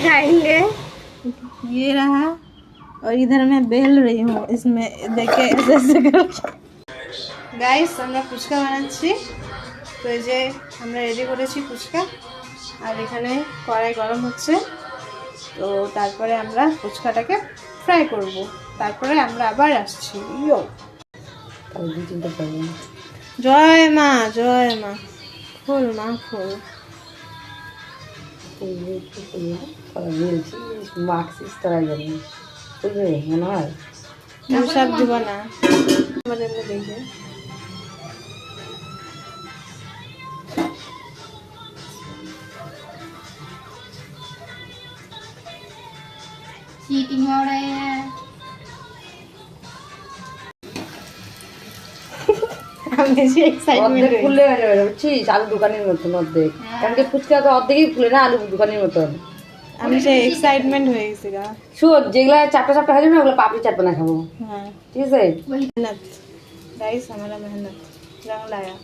खाएंगे। ये रहा और इधर मैं बेल रही हूँ, इसमें देखे ऐसे ऐसे कर। গাইস আমরা ফুচকা বানাচ্ছি। তো এই যে আমরা রেডি করেছি ফুচকা, আর এখানে কড়াই গরম হচ্ছে। তো তারপরে আমরা ফুচকাটাকে ফ্রাই করব, তারপরে আমরা আবার আসছি। ইয়ো জয় মা, জয় মা। ফুল মা ফুল। সব দিব না আমাদের দেখে। चीटिंग हो रहे हैं। ফুলে বুঝছিস, আলু দোকানের মতন অর্ধেক, কারণ কি ফুচকা তো অর্ধেকই ফুলে না, আলু দোকানের মতন। আমি সেই এক্সাইটমেন্ট হয়ে গেছি গা। শোন, যেগুলা চাপটা চাপটা হয়ে যাবে না, ওগুলো পাপড়ি চাট বানা খাবো। हाँ ঠিক আছে। मेहनत गाइस, हमारा मेहनत रंग लाया।